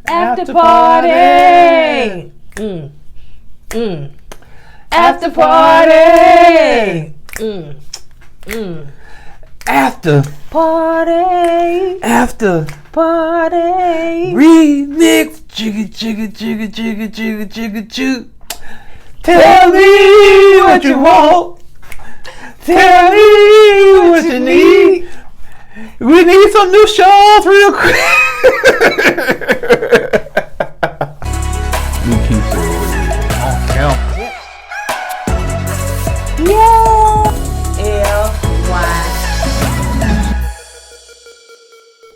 After party. After party. After party. After party. Remix. Jigga jigga jigga jigga jigga jigga jigga. Tell me what you want. Tell me what you need. We need some new shows real quick. You keep it on count.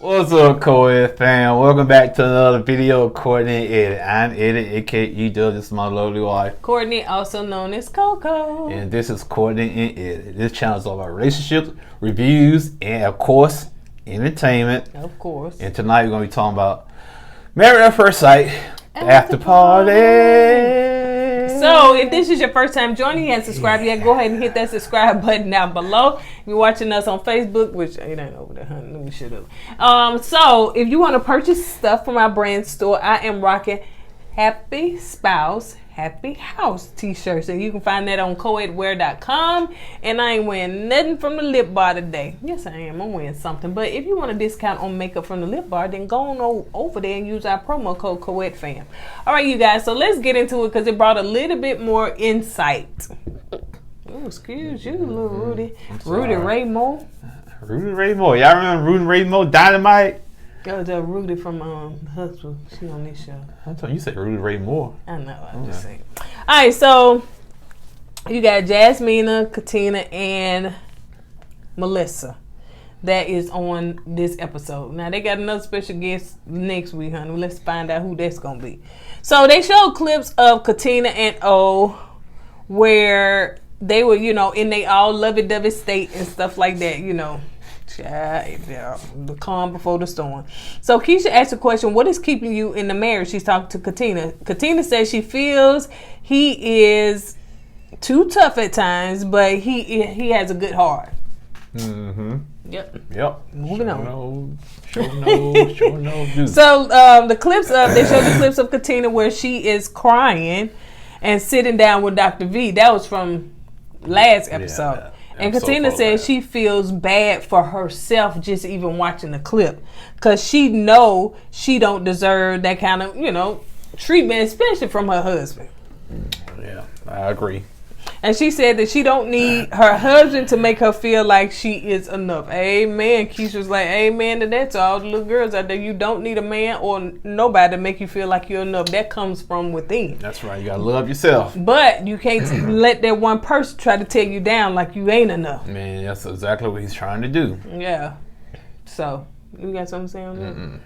What's up, KOED fam? Welcome back to another video of Kourtney and Eddie. I'm Eddie, aka this is my lovely wife. Kourtney, also known as Coco. And this is Kourtney and Eddie. This channel is all about relationships, reviews, and of course, entertainment. Of course. And tonight we're going to be talking about Married at First Sight, After Party. So, if this is your first time joining and subscribe yet, go ahead and hit that subscribe button down below. If you're watching us on Facebook, which it ain't over there, honey. Let me shut up. So, if you want to purchase stuff from our brand store, I am rocking Happy Spouse, Happy House t-shirts, and you can find that on kourtneyandeddie.com. And I ain't wearing nothing from the lip bar today. Yes, I am. I'm wearing something. But if you want a discount on makeup from the lip bar, then go on over there and use our promo code KOEDFAM. All right, you guys. So let's get into it because it brought a little bit more insight. Oh, excuse you, little Rudy. Rudy Ray Moore. Rudy Ray Moore. Y'all remember Rudy Ray Moore Dynamite? That was Rudy from Hustle. She on this show. I thought you said Rudy Ray Moore. I know. I'm just saying. All right, so you got Jasmina, Katina, and Melissa that is on this episode. Now they got another special guest next week, honey. Let's find out who that's gonna be. So they showed clips of Katina and O where they were, in they all lovey-dovey state and stuff like that, the calm before the storm. So Keisha asked the question, what is keeping you in the marriage? She's talking to Katina. Katina says she feels he is too tough at times, but he has a good heart. Mm-hmm. Yep. Moving on. Sure no. So they showed the clips of Katina where she is crying and sitting down with Dr. V. That was from last episode. Yeah. And Katina says she feels bad for herself just even watching the clip because she know she don't deserve that kind of, treatment, especially from her husband. Yeah, I agree. And she said that she don't need her husband to make her feel like she is enough. Amen. Keisha's like, amen to that to all the little girls out there. You don't need a man or nobody to make you feel like you're enough. That comes from within. That's right. You got to love yourself. But you can't let that one person try to tear you down like you ain't enough. Man, that's exactly what he's trying to do. Yeah. So, you got something to say on that?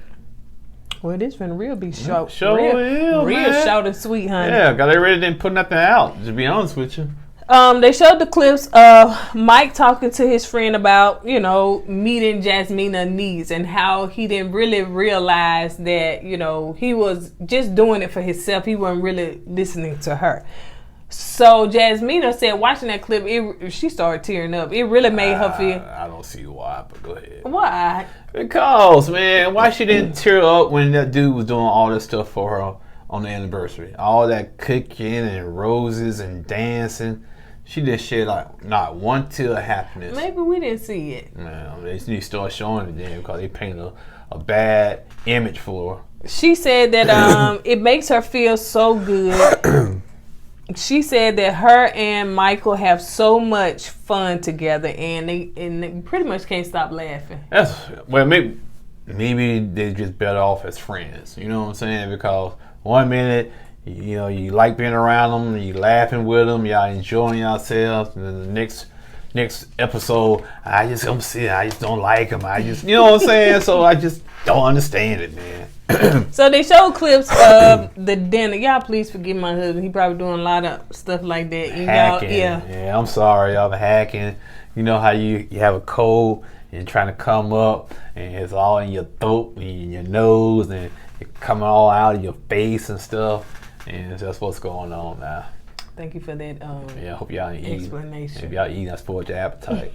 Well, this been real be short. Real short and sweet, honey. Yeah, because they really didn't put nothing out, to be honest with you. They showed the clips of Mike talking to his friend about, meeting Jasmina's needs and how he didn't really realize that, he was just doing it for himself. He wasn't really listening to her. So Jasmina said, watching that clip, she started tearing up. It really made her feel. I don't see why, but go ahead. Why? Because, man, why she didn't tear up when that dude was doing all this stuff for her on the anniversary? All that cooking and roses and dancing. She just shared like not one tear of happiness. Maybe we didn't see it. Man, they need to start showing it then because they painted a bad image for her. She said that it makes her feel so good. She said that her and Michael have so much fun together, and they pretty much can't stop laughing. Maybe they're just better off as friends. You know what I'm saying? Because one minute, you like being around them, you laughing with them, y'all enjoying yourselves, and then the next episode, I just don't like him. You know what I'm saying? So I just don't understand it, man. So they showed clips of the dinner. Y'all please forgive my husband. He probably doing a lot of stuff like that. And hacking. Yeah, I'm sorry, y'all. Hacking. You know how you have a cold and trying to come up and it's all in your throat and in your nose and it coming all out of your face and stuff. And that's what's going on now. Thank you for that I hope y'all eat. explanation. If y'all eat, I spoiled your appetite.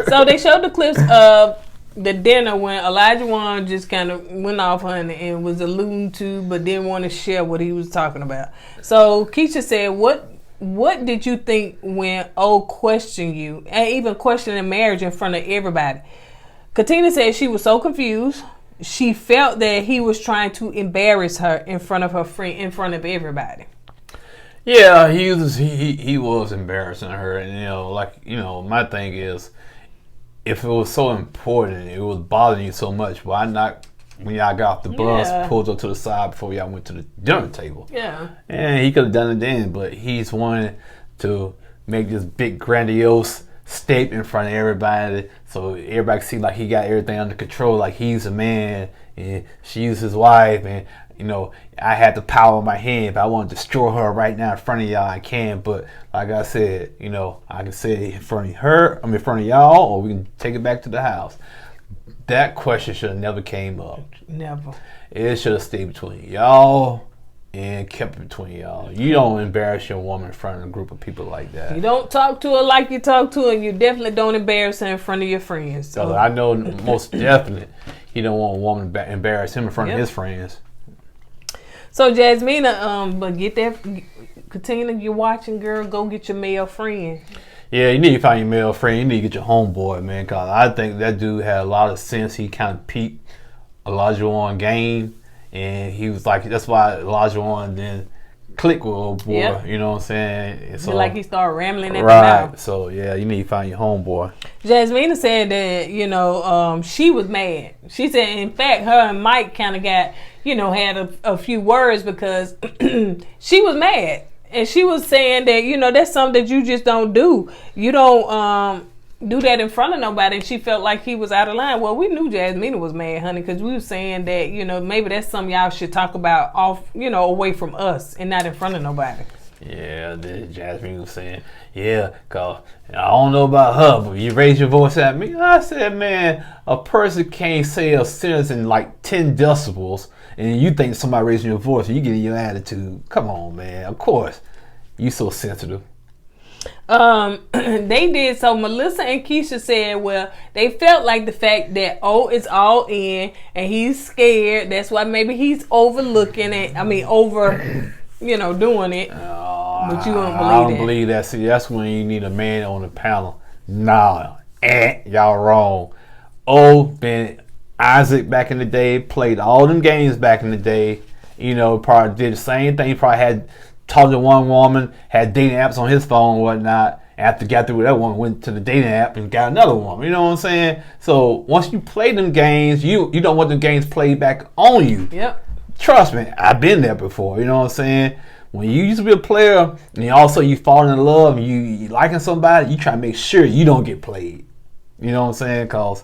So they showed the clips of the dinner when Olajuwon just kind of went off, honey, and was alluding to, but didn't want to share what he was talking about. So Keisha said, what did you think when O questioned you, and even questioning marriage in front of everybody? Katina said she was so confused. She felt that he was trying to embarrass her in front of her friend, in front of everybody. Yeah, he was embarrassing her, and my thing is, if it was so important, it was bothering you so much, why not, when y'all got off the bus, pulled up to the side before y'all went to the dinner table? Yeah. And he could have done it then, but he's wanting to make this big, grandiose statement in front of everybody, so everybody can see like he got everything under control, like he's a man, and she's his wife, and I had the power in my hand. If I want to destroy her right now in front of y'all, I can. But like I said, I can say it in front of her, in front of y'all, or we can take it back to the house. That question should have never came up. Never. It should have stayed between y'all and kept it between y'all. You don't embarrass your woman in front of a group of people like that. You don't talk to her like you talk to her, and you definitely don't embarrass her in front of your friends. So I know most definitely he don't want a woman to embarrass him in front of his friends. So Jasmina, but get that, Katina, you're watching, girl, go get your male friend. Yeah, you need to find your male friend. You need to get your homeboy, man, because I think that dude had a lot of sense. He kind of peeped Olajuwon game, and he was like, that's why Olajuwon didn't click with old boy. Yep. You know what I'm saying? And so, like he started rambling at the mouth. So yeah, you need to find your homeboy. Jasmina said that she was mad. She said, in fact, her and Mike kind of got had a few words because she was mad, and she was saying that that's something that you just don't do. You don't do that in front of nobody, and she felt like he was out of line. Well, we knew Jasmina was mad, honey, because we were saying that maybe that's something y'all should talk about off, away from us and not in front of nobody. Yeah, Jasmine was saying, cause I don't know about her, but you raise your voice at me. I said, man, a person can't say a sentence in like 10 decibels, and you think somebody raising your voice, and you get in your attitude. Come on, man. Of course, you so sensitive. They did. So Melissa and Keisha said, well, they felt like the fact that O is all in and he's scared. That's why maybe he's overlooking it. Doing it. But you don't believe that. I don't believe that. See, that's when you need a man on the panel. Nah, y'all wrong. O been Isaac back in the day, played all them games back in the day. Probably did the same thing. He probably had talked to one woman, had dating apps on his phone and whatnot. After got through with that one, went to the dating app and got another woman. You know what I'm saying? So once you play them games, you don't want them games played back on you. Yep. Trust me, I've been there before. You know what I'm saying? When you used to be a player and also you fall in love and you liking somebody, you try to make sure you don't get played. You know what I'm saying? Because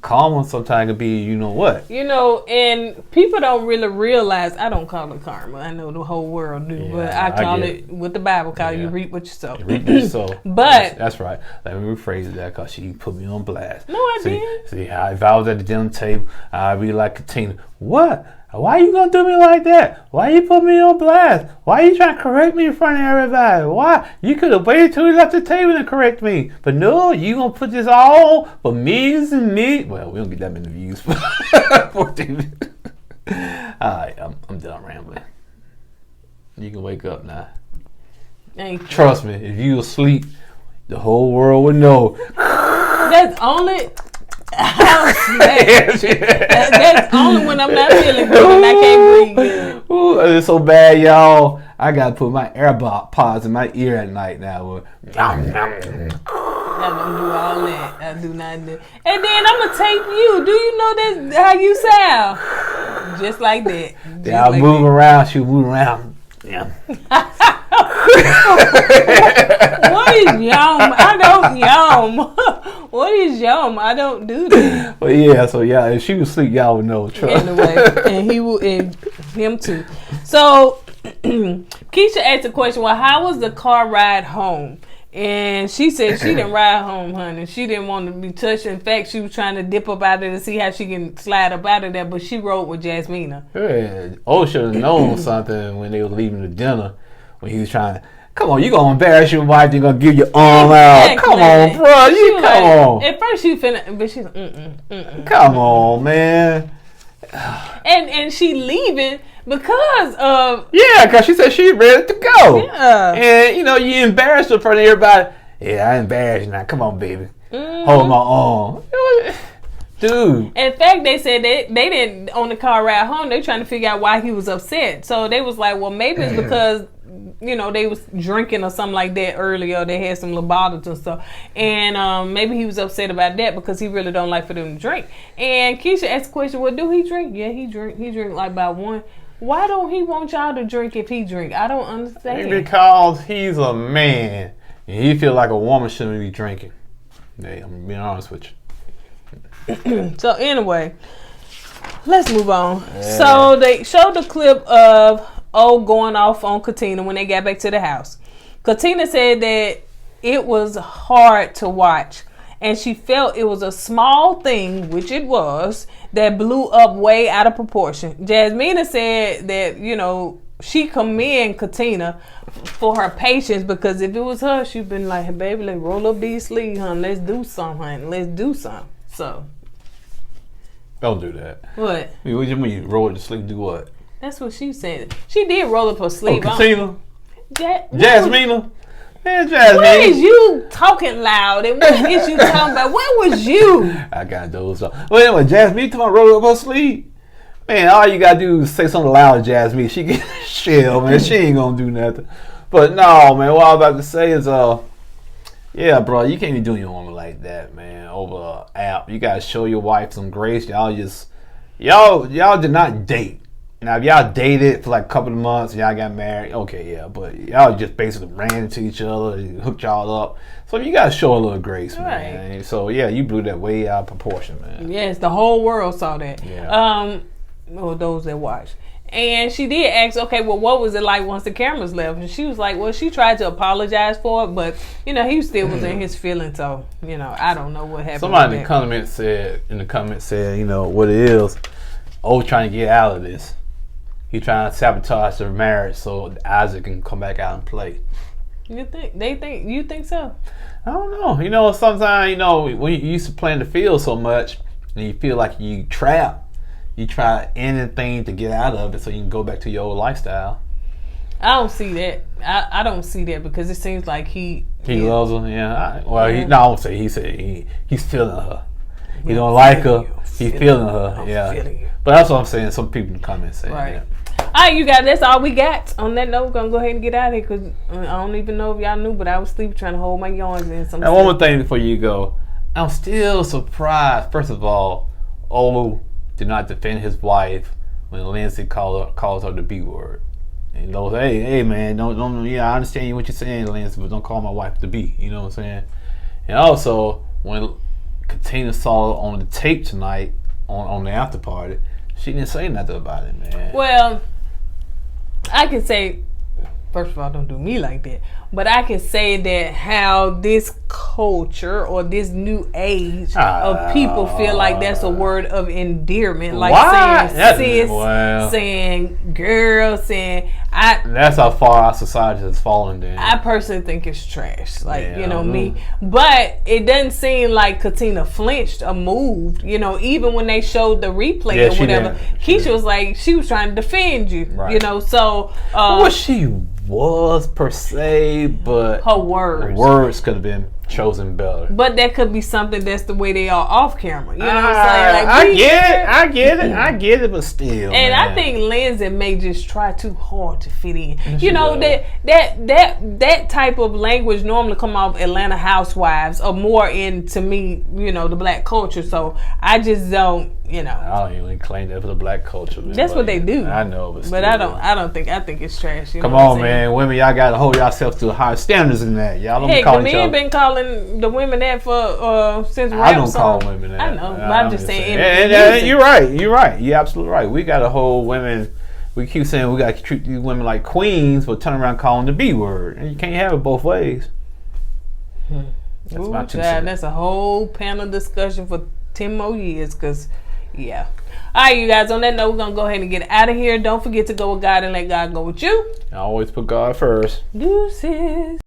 karma sometimes can be, and people don't really realize, I don't call it karma. I know the whole world do, but I call it what the Bible calls you reap what you sow. You reap what you sow. But that's right. Let me rephrase that because she put me on blast. No, I didn't. See, if I was at the dinner table, I'd be like, Katina, what? Why you gonna do me like that? Why you put me on blast? Why you trying to correct me in front of everybody? Why? You could have waited till we left the table and correct me. But no, you gonna put this all for millions and millions. Well, we don't get that many views. Alright, I'm done rambling. You can wake up now. Trust me, if you asleep, the whole world would know. That's only... That's only when I'm not feeling good and I can't breathe good. Ooh, it's so bad, y'all. I gotta put my AirPods in my ear at night now. I don't do all that. I do not do. And then I'm gonna tape you. Do you know that's how you sound? Just like that. Yeah, I'll move around. She'll move around. Yeah. What is yum? I don't yum. What is yum? I don't do that. Well, yeah. So yeah, if she was asleep, y'all would know. Anyway, and he will, and him too. So Keisha asked a question. Well, how was the car ride home? And she said she didn't ride home, honey. She didn't want to be touched. In fact, she was trying to dip up out of there to see how she can slide up out of there. But she rode with Jasmina. Yeah. Oh, should have known something when they were leaving the dinner. When he was trying to Come on, you gonna embarrass your wife? You gonna give your arm out? Come on, bro. You come on. At first she finna, but she's like, Come on, man. And she leaving because of because she said she ready to go. Yeah. And you embarrassed her in front of everybody. Yeah, I embarrassed you now. Come on, baby. Hold my arm. Dude. In fact, they said they didn't, on the car ride home, they trying to figure out why he was upset. So they was like, well, maybe it's because, they was drinking or something like that earlier. They had some little bottles and stuff. And maybe he was upset about that because he really don't like for them to drink. And Keisha asked the question, well, do he drink? Yeah, he drink. He drink like about one. Why don't he want y'all to drink if he drink? I don't understand. Because he's a man. And he feel like a woman shouldn't be drinking. Hey, I'm being honest with you. So anyway, let's move on. Yeah. So they showed the clip of going off on Katina when they got back to the house. Katina said that it was hard to watch, and she felt it was a small thing, which it was, that blew up way out of proportion. Jasmina said that, she commend Katina for her patience, because if it was her, she'd been like, hey, baby, let's roll up these sleeves, hon. Let's do something, hon. Let's do something. So. Don't do that. What? What do you mean, roll up the sleeve, do what? That's what she said. She did roll up her sleeve. Katina? Jasmina? Man, Jasmina. Where is you talking loud? And what is you talking about? Where was you? I got those. Well, anyway, Jasmine talking about roll up her sleeve. Man, all you gotta do is say something loud to Jasmine. She get shell, man. She ain't gonna do nothing. But no, man, what I was about to say is, yeah, bro, you can't be doing your woman like that, man, over an app. You gotta show your wife some grace. Y'all did not date. Now, if y'all dated for like a couple of months and y'all got married, okay, yeah, but y'all just basically ran into each other and hooked y'all up. So you gotta show a little grace, man. Right. So yeah, you blew that way out of proportion, man. Yes, the whole world saw that. Yeah. Well, those that watched. And she did ask, okay, well, what was it like once the cameras left? And she was like, well, she tried to apologize for it, but, he still was in his feelings. So, I don't know what happened. Somebody in the comments said, what it is, trying to get out of this. He trying to sabotage their marriage so Isaac can come back out and play. You think so? I don't know. Sometimes, when you used to play in the field so much and you feel like you trapped, you try anything to get out of it so you can go back to your old lifestyle. I don't see that. I don't see that because it seems like he loves her. Yeah. I won't say he said he's feeling her. He don't like her. He's feeling her. Yeah. But that's what I'm saying. Some people in the comments say. Right. Yeah. All right, you guys. That's all we got. On that note, we're gonna go ahead and get out of here because I don't even know if y'all knew, but I was sleeping trying to hold my yawns in. Now, one more thing before you go. I'm still surprised. First of all, Olu did not defend his wife when Lindsey calls her the B word. And those, hey man, don't. Yeah, I understand what you're saying, Lindsey, but don't call my wife the B. You know what I'm saying? And also, when Katina saw on the tape tonight on the after party, she didn't say nothing about it, man. Well, I can say, first of all, don't do me like that. But I can say that how this culture or this new age of people feel like that's a word of endearment. Like saying sis, saying girl, saying I. That's how far our society has fallen then. I personally think it's trash. Like, me. But it doesn't seem like Katina flinched or moved. Even when they showed the replay or whatever, Keisha was like, she was trying to defend you. Right. So. What she was per se, but her words could have been chosen better. But that could be something that's the way they are off camera. You know what I'm saying? Like, I get it, but still. And man. I think Lindsey may just try too hard to fit in. That type of language normally come off Atlanta housewives or more into me, the black culture. So I just don't, I don't even claim that for the black culture, man. That's what they do. I know, but I think it's trash. Come on, man. Women, y'all gotta hold yourselves to higher standards than that. Y'all don't be calling each other. The men been calling the women that for since rap I don't call women that. I know, but I'm just saying. And you're right. You're absolutely right. We gotta hold women. We keep saying we gotta treat these women like queens, but turn around calling the B word, and you can't have it both ways. That's my 2 cents. That's a whole panel discussion for 10 more years, cause. Yeah. All right, you guys. On that note, we're gonna go ahead and get out of here. Don't forget to go with God and let God go with you. I always put God first. Deuces.